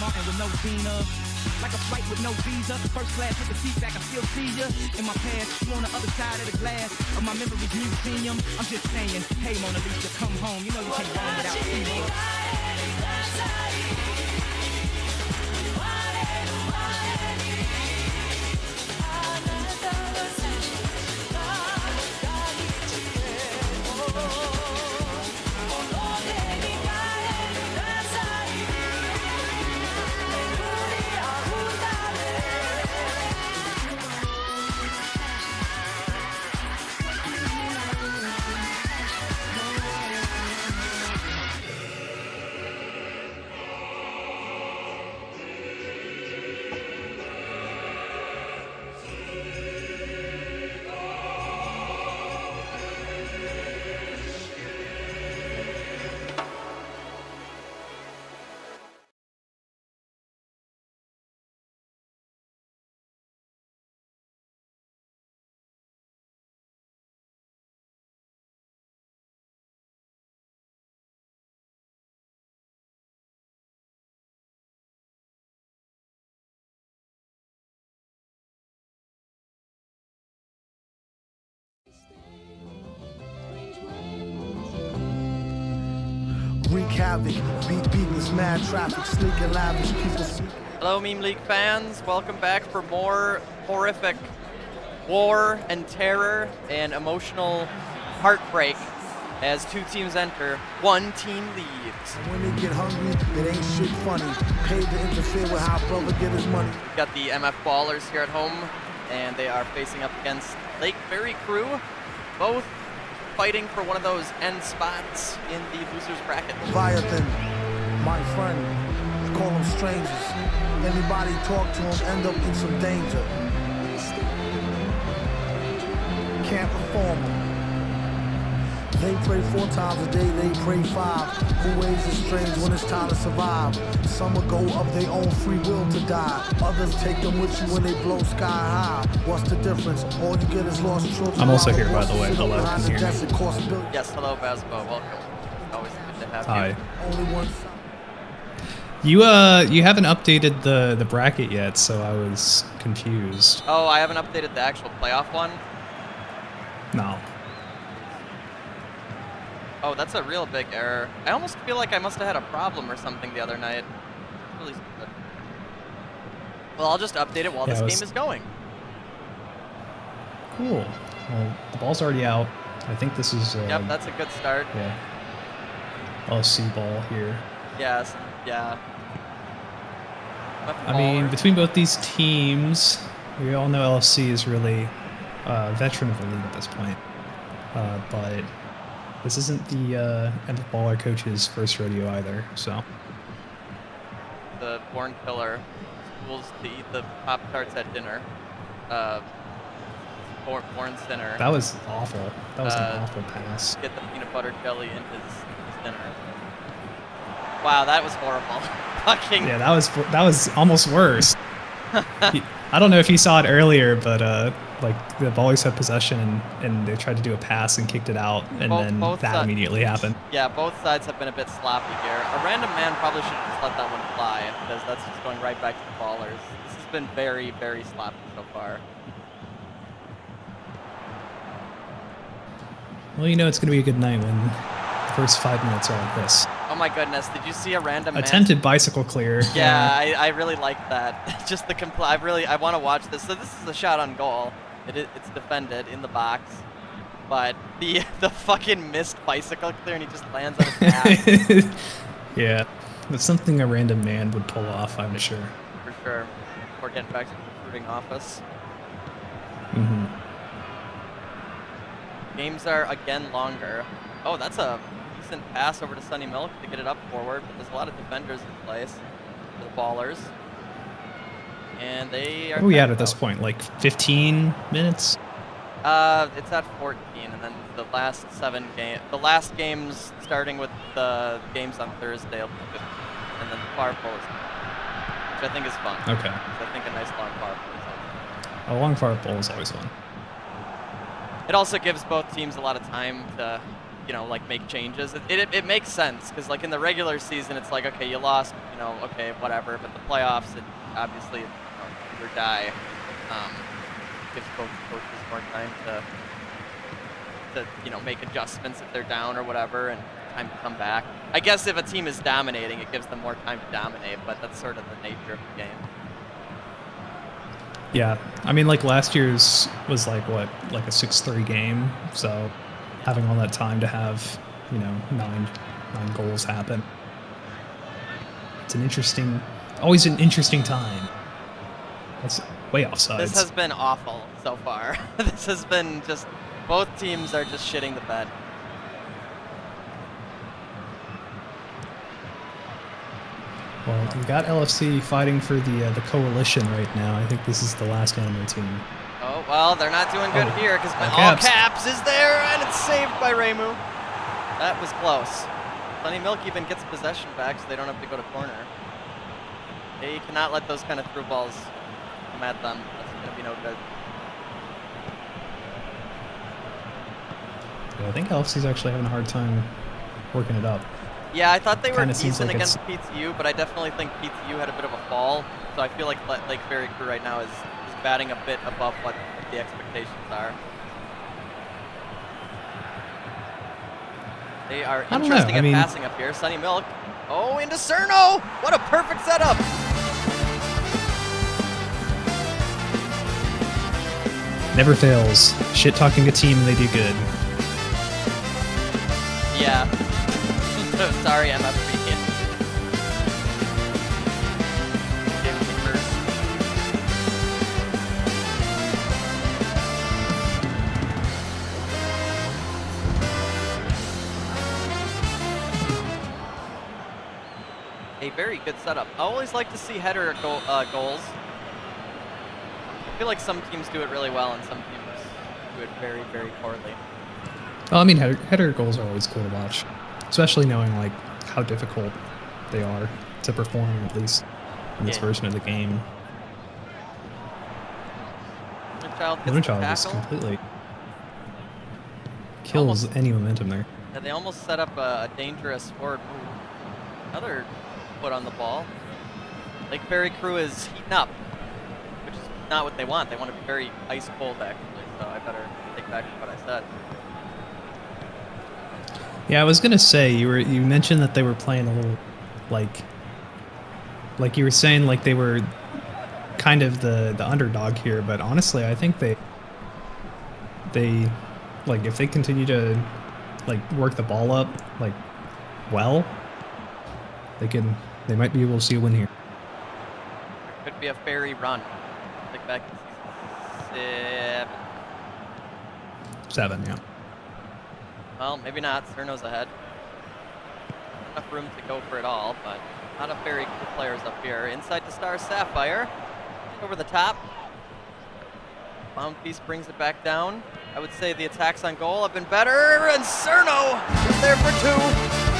Martin with no Vina. Like a flight with no visa. First class with the seat back, I still see ya. In my past, you on the other side of the glass of my memories museum. I'm just saying, hey Mona Lisa, come home. You know you can't run without seeing. Wreak havoc, beat this mad traffic, sleek and lavish, people speak. Hello Meme League fans, welcome back for more horrific war and terror and emotional heartbreak as two teams enter, one team leaves. When they get hungry, it ain't shit funny. Paid to interfere with how brother get his money. We've got the MF Ballers here at home, and they are facing up against Lake Berry Crew, both fighting for one of those end spots in the losers bracket. Leviathan, my friend, I call them strangers. Anybody talk to them end up in some danger. Can't perform them. They pray 4 times a day, they pray 5. Who ways is strange when it's time to survive? Some will go of their own free will to die. Others take them with you when they blow sky high. What's the difference? All you get is lost children. I'm also here, by the way. Hello, can you hear me? Yes, hello Basbo, welcome. Always good to have Hi. you. Only one. You haven't updated the bracket yet, so I was confused. Oh, I haven't updated the actual playoff one? No. Oh, that's a real big error. I almost feel like I must have had a problem or something the other night. Really stupid. Well, I'll just update it while this game is going. Cool. Well, the ball's already out. I think this is... Yep, that's a good start. Yeah. LC ball here. Yes, yeah. I mean, between both these teams, we all know LFC is really a veteran of the league at this point. But this isn't the MF Baller coach's first rodeo either, so... The Born Killer schools to eat the Pop-Tarts at dinner. Born Sinner. That was awful. That was an awful pass. Get the peanut butter jelly in his dinner. Wow, that was horrible. Fucking... Yeah, that was almost worse. I don't know if you saw it earlier, but like the Ballers had possession and they tried to do a pass and kicked it out, and then that immediately happened. Yeah, both sides have been a bit sloppy here. A random man probably should just let that one fly, because that's just going right back to the Ballers. This has been very, very sloppy so far. Well, you know it's going to be a good night when the first 5 minutes are like this. Oh my goodness, did you see a random attempted bicycle clear? Yeah, I really like that. Just the I want to watch this. So this is a shot on goal. It's defended in the box, but the fucking missed bicycle clear and he just lands on his back. Yeah, it's something a random man would pull off, I'm sure. For sure. We're getting back to the recruiting office. Mm-hmm. Games are again longer. Oh, that's a decent pass over to Sunny Milk to get it up forward, but there's a lot of defenders in place for the Ballers. And they are... What are we at this point? Like 15 minutes? It's at 14, and then the last games starting with the games on Thursday will be 15, and then the far pull is, which I think is fun. Okay. I think a nice long far pull is fun. A long far pull is always fun. It also gives both teams a lot of time to you know, like make changes. It makes sense because like in the regular season, it's like, okay, you lost, you know, okay, whatever. But the playoffs, it obviously, you know, do or die. Gives coaches more time to you know, make adjustments if they're down or whatever, and time to come back. I guess if a team is dominating, it gives them more time to dominate, but that's sort of the nature of the game. Yeah, I mean, like last year's was like what, like a 6-3 game. So having all that time to have, you know, nine goals happen. It's always an interesting time. That's way offsides. This has been awful so far. This has been just, both teams are just shitting the bed. Well, we got LFC fighting for the coalition right now. I think this is the last one on their team. Oh, well, they're not doing good here because all all caps is there, and it's saved by Reimu. That was close. Sunny Milk even gets possession back, so they don't have to go to corner. They cannot let those kind of through balls come at them. That's going to be no good. Yeah, I think LFC's actually having a hard time working it up. Yeah, I thought they were Kinda seems decent like against PTU, but I definitely think PTU had a bit of a fall. So I feel like Lake Ferry Crew right now is batting a bit above what the expectations are. They are interesting at passing up here. Sunny Milk. Oh, into Cerno! What a perfect setup! Never fails. Shit talking a team and they do good. Yeah. Sorry, MFB. A very good setup. I always like to see header goals. I feel like some teams do it really well and some teams do it very, very poorly. Well, I mean, header goals are always cool to watch, especially knowing like how difficult they are to perform, at least in this version of the game. Middle Child just completely kills any momentum there. Yeah, they almost set up a dangerous forward move. Another foot on the ball. Lake Ferry Crew is heating up, which is not what they want. They want to be very ice cold, actually, so I better take back what I said. Yeah, I was gonna say you mentioned that they were playing a little like you were saying like they were kind of the underdog here, but honestly I think they like if they continue to like work the ball up like well, they might be able to see a win here. There could be a Ferry run. Take back to 7, yeah. Well, maybe not. Cerno's ahead. Not enough room to go for it all, but a lot of Ferry Crew players up here. Inside to Star Sapphire. Over the top. Bound Piece brings it back down. I would say the attacks on goal have been better, and Cerno is there for 2.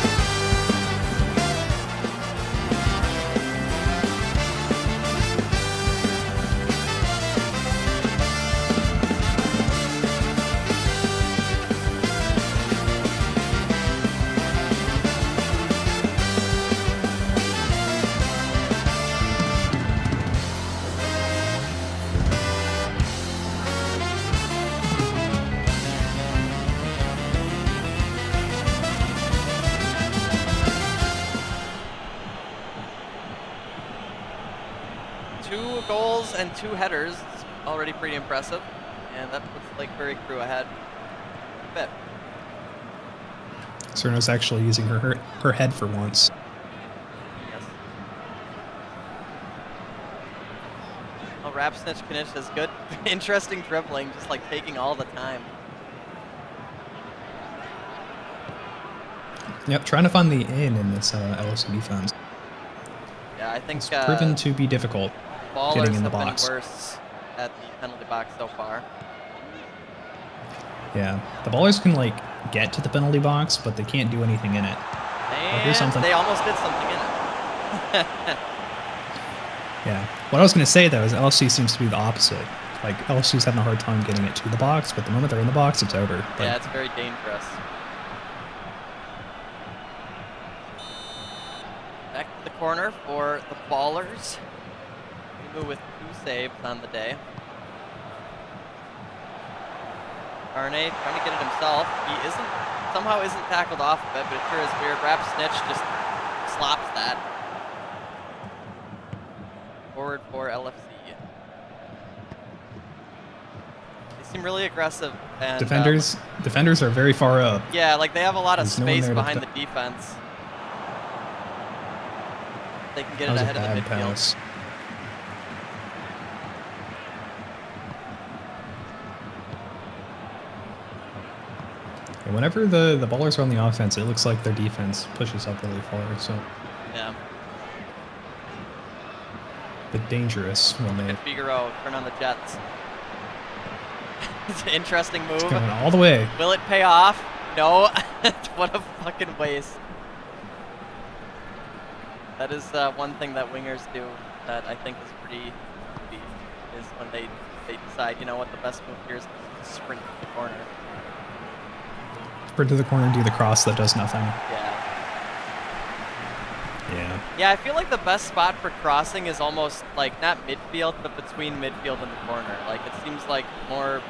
And 2 headers, it's already pretty impressive, and that puts Lake Ferry Crew ahead a bit. Cerno's actually using her head for once. Yes. Well, Rapsnitch Knish is good. Interesting dribbling, just like taking all the time. Yep, trying to find the in this LFC defense. Yeah, I think it's proven to be difficult. Getting in the box. Been worse at the penalty box so far. Yeah, the ballers can like get to the penalty box, but they can't do anything in it. And here's something. They almost did something in it. Yeah, what I was going to say though is LFC seems to be the opposite. Like LFC's having a hard time getting it to the box, but the moment they're in the box, it's over. But yeah, it's very dangerous. the corner for the Ballers. Move with 2 saves on the day. Arne trying to get it himself. He somehow isn't tackled off of it, but it sure is weird. Rap Snitch just slops that. Forward for LFC. They seem really aggressive. And, defenders are very far up. yeah, like they have a lot of There's no one space there to behind the defense. They can get it That was a ahead of the bad midfield. pass. And whenever the Ballers are on the offense, it looks like their defense pushes up really far. So, Yeah. but dangerous when they Figaro turn on the Jets. It's an interesting move. going all the way. Will it pay off? No. What a fucking waste. That is one thing that wingers do that I think is pretty goofy, is when they decide, you know what, the best move here is to sprint to the corner. Sprint to the corner and do the cross that does nothing. Yeah. Yeah. Yeah, I feel like the best spot for crossing is almost like not midfield, but between midfield and the corner. Like it seems like more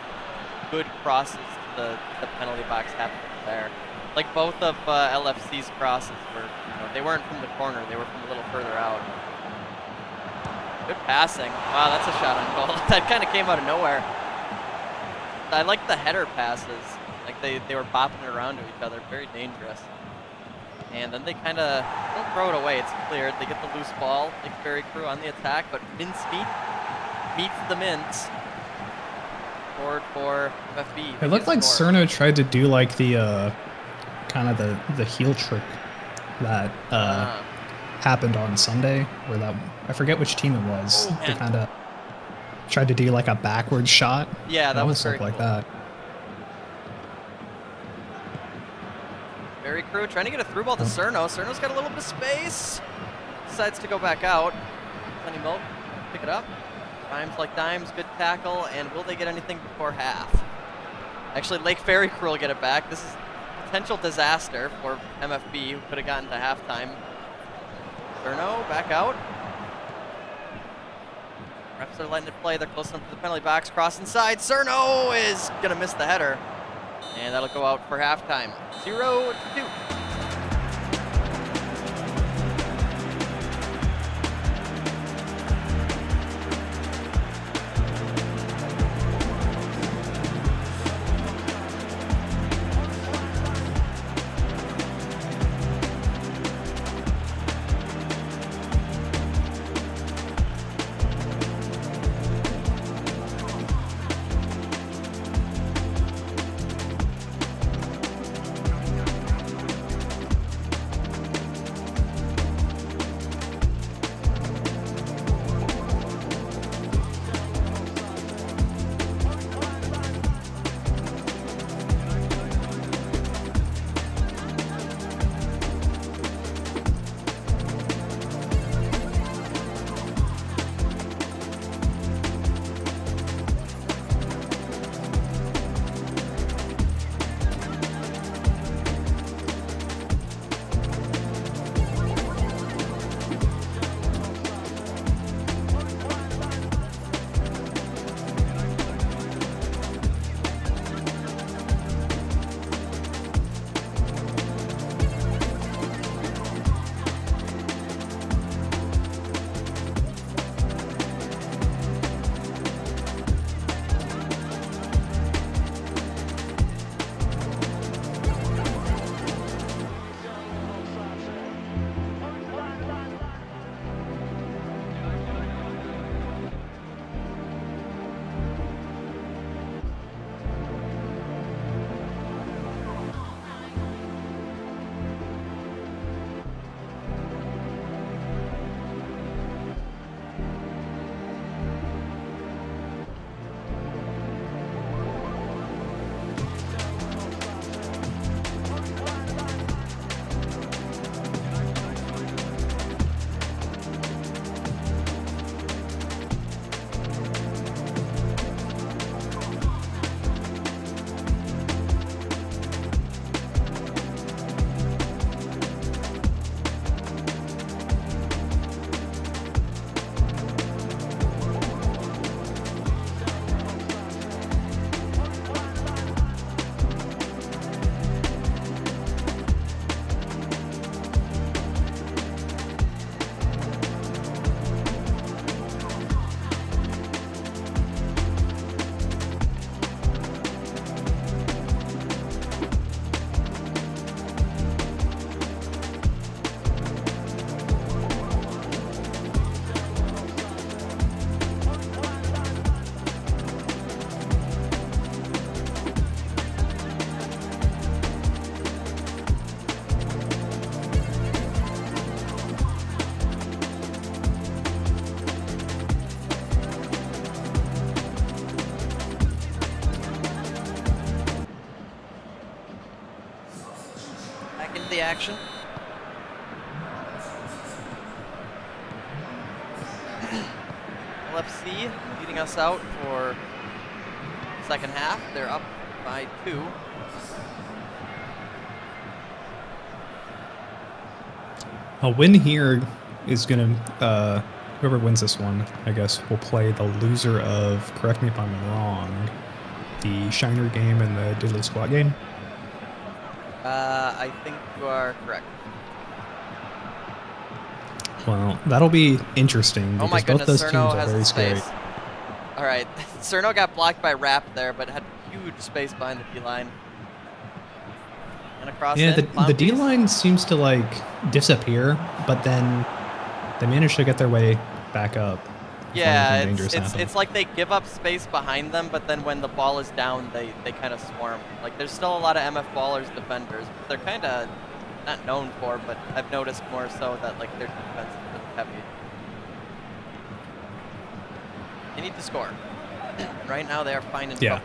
good crosses to the penalty box happen there. Like both of LFC's crosses were, they weren't from the corner, they were from a little further out. Good passing. Wow, that's a shot on goal. That kind of came out of nowhere. I like the header passes. Like they were bopping it around to each other. Very dangerous. And then they kind of don't throw it away. It's cleared. They get the loose ball. Like Ferry Crew on the attack, but Mincemeat meets the mince. Forward for FFB. It looked like Cerno tried to do like the kind of the heel trick that happened on Sunday, where that I forget which team it was. Oh, they kind of tried to do like a backward shot. Yeah, that was very like cool. that. Ferry Crew trying to get a through ball to Cerno. Cerno's got a little bit of space. Decides to go back out. Sunny Milk, pick it up. Dimes like dimes, good tackle, and will they get anything before half? Actually, Lake Ferry Crew will get it back. This is potential disaster for MFB, who could have gotten to halftime. Cerno back out. Refs are letting it play. They're close enough to the penalty box. Cross inside. Cerno is going to miss the header. And that'll go out for halftime. 0-2. action. LFC leading us out for second half. They're up by 2. A win here is going to, whoever wins this one, I guess, will play the loser of, correct me if I'm wrong, the Shiner game and the Diddly Squat game. I think you are correct. Well, that'll be interesting Oh because my both goodness, those teams Cerno are has very a space. scary. All right, Cerno got blocked by Rap there, but had huge space behind the D-line. And across Yeah, in, the Clown Piece. D-line seems to, like, disappear, but then they manage to get their way back up. before Yeah, anything dangerous happens. it's like they give up space behind them, but then when the ball is down, they kind of swarm. Like, there's still a lot of MF Ballers defenders. They're kind of not known for, but I've noticed more so that, like, their defense is heavy. They need to score. Right now, they are finding trouble.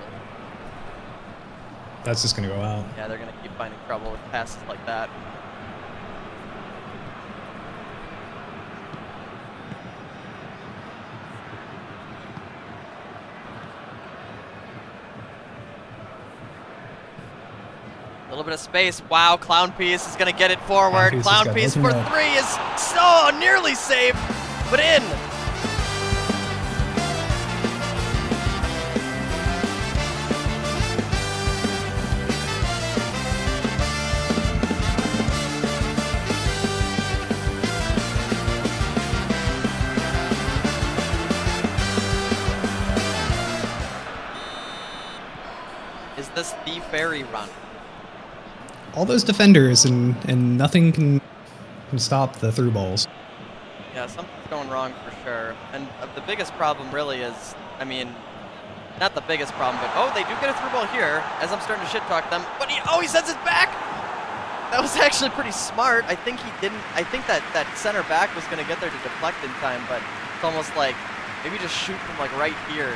That's just going to go out. Yeah, they're going to keep finding trouble with passes like that. A little bit of space. Wow, Clown Piece is going to get it forward. Clown Piece for 3 is so nearly safe, but in. Is this the ferry run? All those defenders and nothing can stop the through balls. Yeah, something's going wrong for sure. And the biggest problem really is, I mean, not the biggest problem, but oh, they do get a through ball here as I'm starting to shit talk them. But he sends it back. That was actually pretty smart. I think he didn't. I think that center back was going to get there to deflect in time, but it's almost like maybe just shoot from like right here.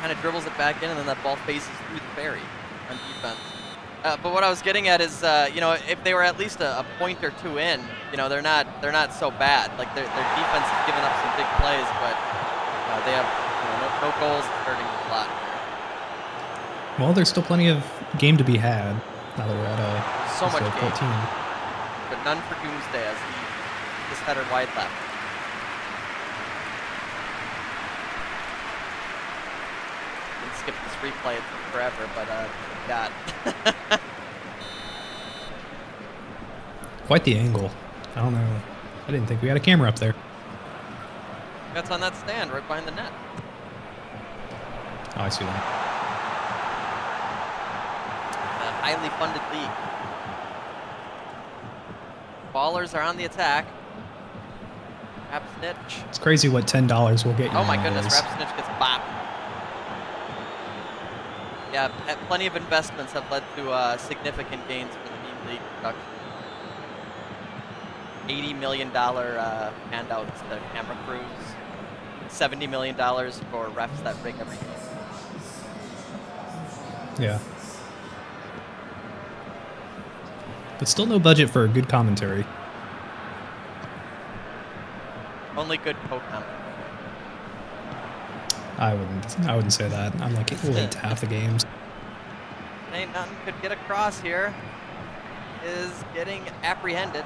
Kind of dribbles it back in, and then that ball faces through the ferry on defense. But what I was getting at is, you know, if they were at least a point or two in, you know, they're not so bad. Like their defense has given up some big plays, but they have no goals. It's hurting them a lot. Well, there's still plenty of game to be had now that we're at So much game. 14. But none for Doomsday as he just headed wide left. Skip this replay forever, but God. Quite the angle. I don't know. I didn't think we had a camera up there. That's on that stand right behind the net. Oh, I see that. A highly funded league. Ballers are on the attack. Rap Snitch. It's crazy what $10 will get you. Oh my goodness, nowadays. Rap Snitch gets bopped. Yeah, plenty of investments have led to significant gains for the meme league production. $80 million handouts to camera crews. $70 million for refs that rig every game. Yeah. But still no budget for a good commentary. Only good co-com. I wouldn't say that. I'm like late to half the games. Ain't nothing could get across here. Is getting apprehended.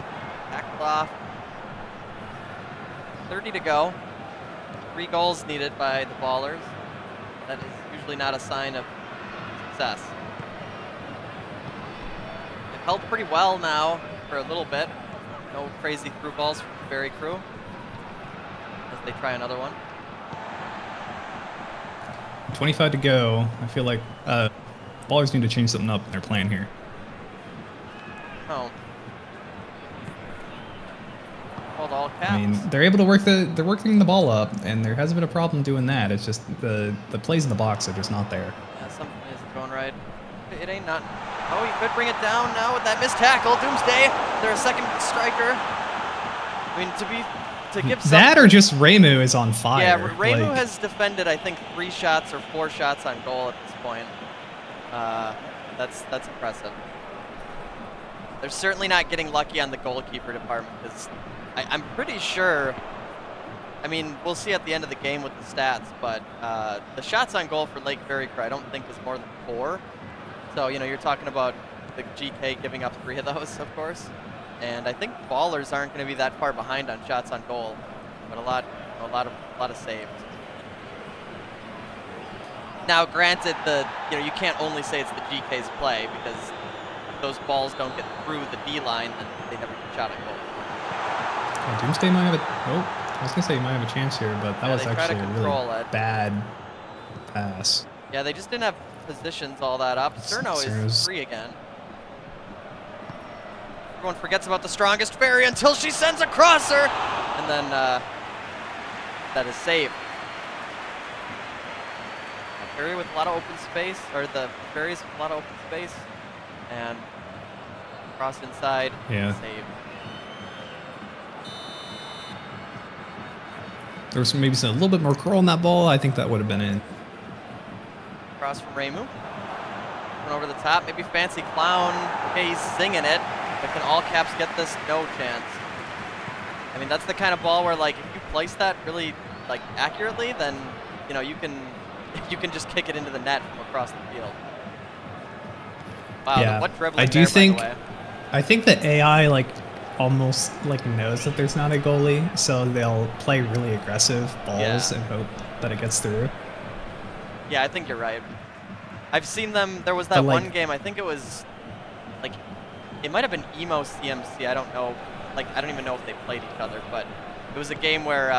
Tackled off. 30 to go. 3 goals needed by the Ballers. That is usually not a sign of success. They've held pretty well now for a little bit. No crazy through balls from the Ferry crew. As they try another one. 25 to go. I feel like Ballers need to change something up in their plan here. Oh. Hold all caps. I mean, they're able to they're working the ball up, and there hasn't been a problem doing that. It's just the plays in the box are just not there. Yeah, something isn't going right. It ain't not. Oh, he could bring it down now with that missed tackle. Doomsday. They're a second striker. I mean, to give some... That or just Reimu is on fire. Yeah, Reimu like, has defended, I think, 3 shots or 4 shots on goal at this point. That's impressive. They're certainly not getting lucky on the goalkeeper department because I'm pretty sure. I mean, we'll see at the end of the game with the stats, but the shots on goal for Lake Veracruz I don't think is more than 4. So, you know, you're talking about the GK giving up 3 of those, of course. And I think Ballers aren't going to be that far behind on shots on goal, but a lot of saves. Now, granted, you can't only say it's the GK's play because if those balls don't get through the D line, then they never get shot on goal. Oh, Doomsday might have a. Oh. I was going to say you might have a chance here, but that was actually a really bad pass. Yeah, they just didn't have positions all that up. Cerno is free again. Everyone forgets about the strongest fairy until she sends a crosser! And then that is saved. A fairy with a lot of open space, or the fairies with a lot of open space. And cross inside, saved. There was maybe a little bit more curl in that ball. I think that would have been in. Cross from Reimu. Went over the top. Maybe Fancy Clown. Okay, he's singing it. But can all caps get this? No chance. I mean, that's the kind of ball where, like, if you place that really, like, accurately, then, you know, you can just kick it into the net from across the field. Wow, what dribbling I do there, think. by the way. I think the AI almost knows that there's not a goalie, so they'll play really aggressive balls and hope that it gets through. Yeah, I think you're right. I've seen them. There was that one game. I think it was like it might have been Emo CMC. I don't know. Like I don't even know if they played each other, but it was a game where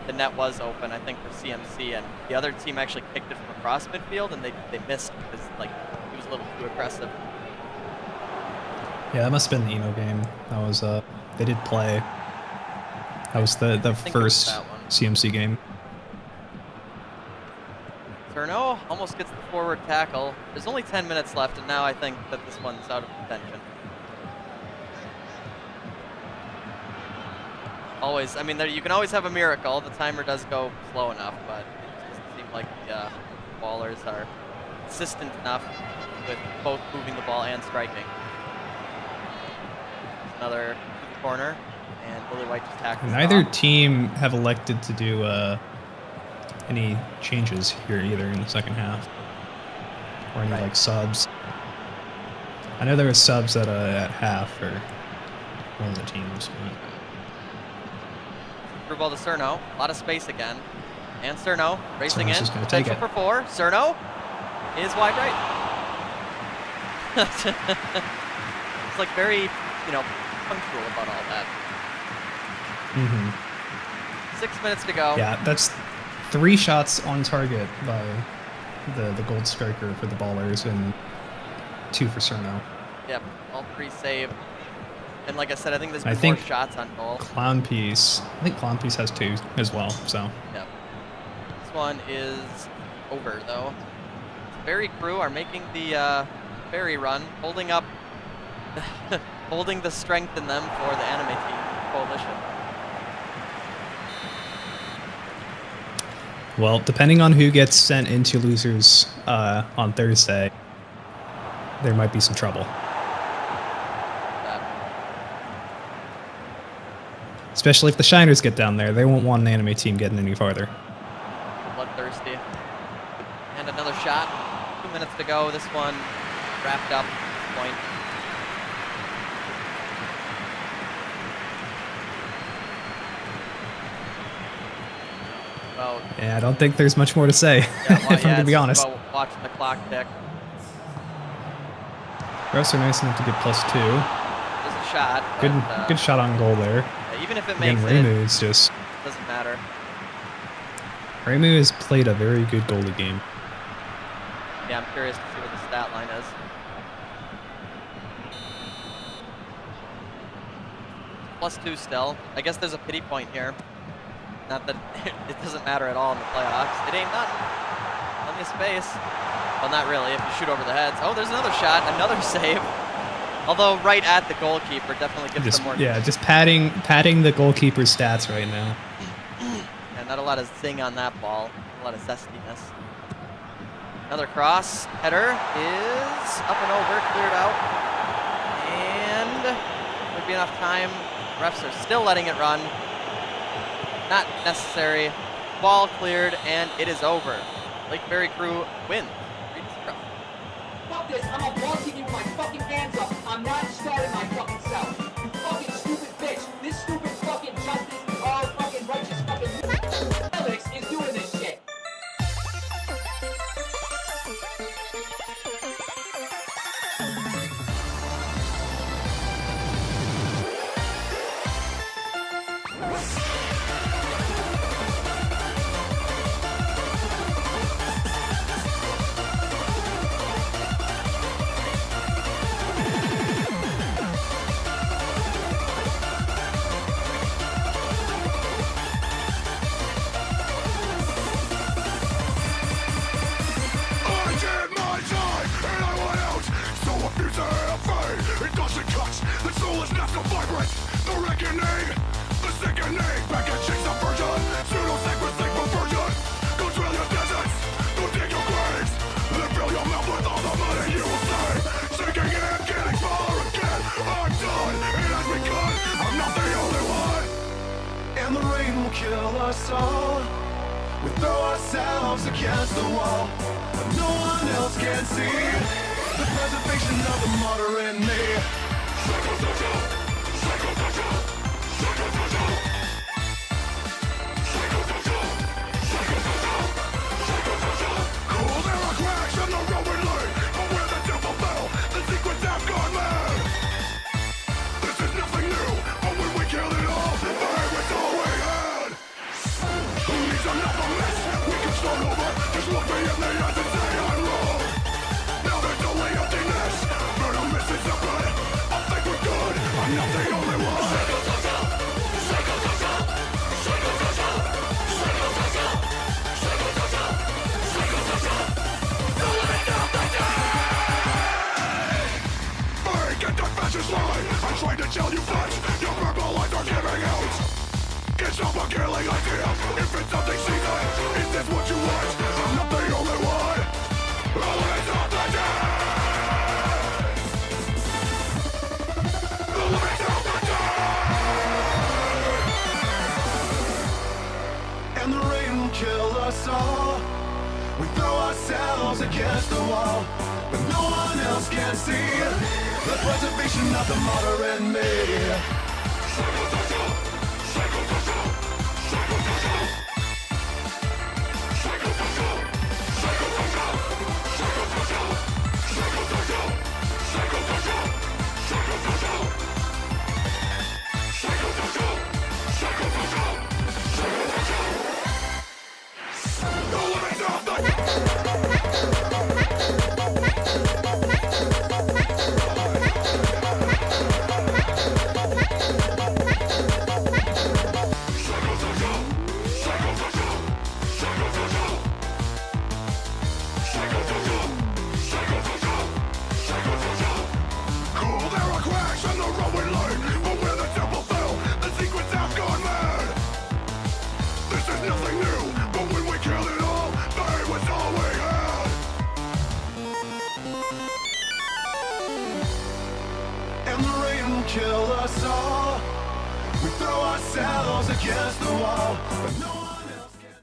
the net was open. I think for CMC, and the other team actually kicked it from across midfield, and they missed because like it was a little too aggressive. Yeah, that must have been the Emo game. That was they did play. That was the first CMC game. Cerno almost gets the forward tackle. There's only 10 minutes left, and now I think that this one's out of contention. Always, I mean, you can always have a miracle. The timer does go slow enough, but it doesn't seem like the Ballers are consistent enough with both moving the ball and striking. Another corner, and Willie White just tackles. Neither team have elected to do any changes here either in the second half, or any like subs. I know there were subs at half for one of the teams. Through ball to Cerno, a lot of space again, and Cerno racing Cerno's in, potential for 4. Cerno is wide right. It's like very, you know, punctual about all that. 6 minutes to go. Yeah, that's 3 shots on target by the gold striker for the Ballers and 2 for Cerno. Yep, all 3 saved. And like I said, I think there's been more shots on goal. Clown Piece. I think Clown Piece has 2 as well. So. Yep. This one is over though. Fairy crew are making the ferry run, holding up, holding the strength in them for the anime team coalition. Well, depending on who gets sent into losers on Thursday, there might be some trouble. Especially if the Shiners get down there. They won't want an anime team getting any farther. Bloodthirsty. And another shot. 2 minutes to go. This one wrapped up at this point. Well, yeah, I don't think there's much more to say, if I'm going to be honest. About watching the clock tick. Refs are nice enough to get +2. There's a shot. Good shot on goal there. Even if it Again, makes Reimu's just doesn't matter. Reimu has played a very good goalie game. Yeah, I'm curious to see what the stat line is. +2 still. I guess there's a pity point here. Not that it doesn't matter at all in the playoffs. It ain't nothing. Plenty of space. Well, not really if you shoot over the heads. Oh, there's another shot. Another save. Although right at the goalkeeper definitely gives them more. Yeah, just padding the goalkeeper's stats right now. And not a lot of zing on that ball. A lot of zestiness. Another cross. Header is up and over. Cleared out. And be enough time. Refs are still letting it run. Not necessary. Ball cleared, and it is over. Lake Ferry Crew wins. 3-0. Fuck this, I'm not walking you with my fucking hands up. I'm not starting my fucking self. You fucking stupid bitch. This stupid fucking justice, all fucking righteous fucking Alex is doing this shit. Kill us all. We throw ourselves against the wall, but no one else can see the preservation of the martyr in me. Cool, there are cracks in the road we lay, but where the devil fell, the secrets have gone mad. This is nothing new, but when we kill it all, the aim is all we had. These are not the mess, we can start over. Just look me in the eyes and say I'm wrong. Now there's only emptiness, but I'm missing something. I think we're good, I'm not the only one. Get that fascist line, I'm trying to tell you facts. Your purple lights are giving out. It's not a killing idea. If it's something seasoned, is this what you want? I'm not the only one. Oh, it's not the day. Oh, it's not the day. And the rain will kill us all. We throw ourselves against the wall, but no one else can see the preservation of the martyr in me. Kill us all. We throw ourselves against the wall, but no one else can.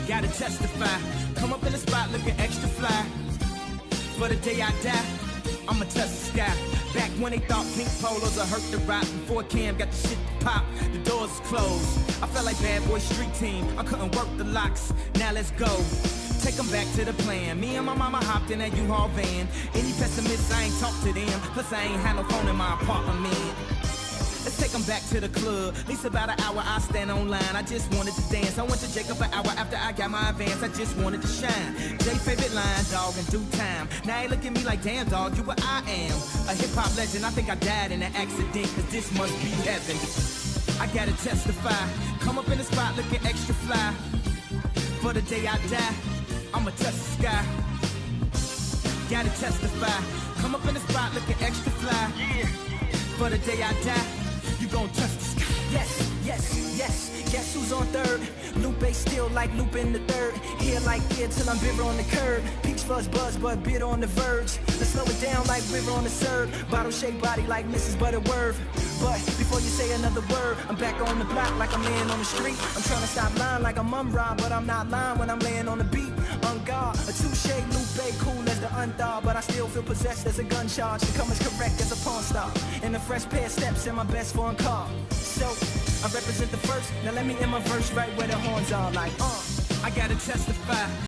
Gotta testify, come up in the spot looking extra fly. For the day I die, I'ma touch the sky. Back when they thought pink polos would hurt the rock, before Cam got the shit to pop, the doors closed. I felt like bad boy street team, I couldn't work the locks. Now let's go. Take them back to the plan. Me and my mama hopped in that U-Haul van. Any pessimists, I ain't talk to them. Plus I ain't had no phone in my apartment. Let's take them back to the club. At least about an hour I stand online. I just wanted to dance. I went to Jacob an hour after I got my advance. I just wanted to shine. Jay favorite line, dog, in due time. Now they look at me like, damn, dog, you what I am. A hip-hop legend. I think I died in an accident, cause this must be heaven. I gotta testify. Come up in the spot looking extra fly. For the day I die, I'ma touch the sky. Gotta testify. Come up in the spot looking extra fly. For the day I die, you gon' touch the sky. Yes, yes, yes. Guess who's on third? Lupe still like Lupe in the third. Here like here till I'm bitter on the curb. Peach fuzz buzz, but bitter on the verge. Let's slow it down like river on the serve. Bottle shaped body like Mrs. Butterworth. But before you say another word, I'm back on the block like I'm laying on the street. I'm trying to stop lying like I'm Rob, but I'm not lying when I'm laying on the beat. On guard, a touche, Lupe, cool as the unthaw, but I still feel possessed as a gun charge. To come as correct as a pawn star. And a fresh pair of steps in my best foreign car. So I represent the first. Now let me end my verse right where the horns are like, I gotta testify.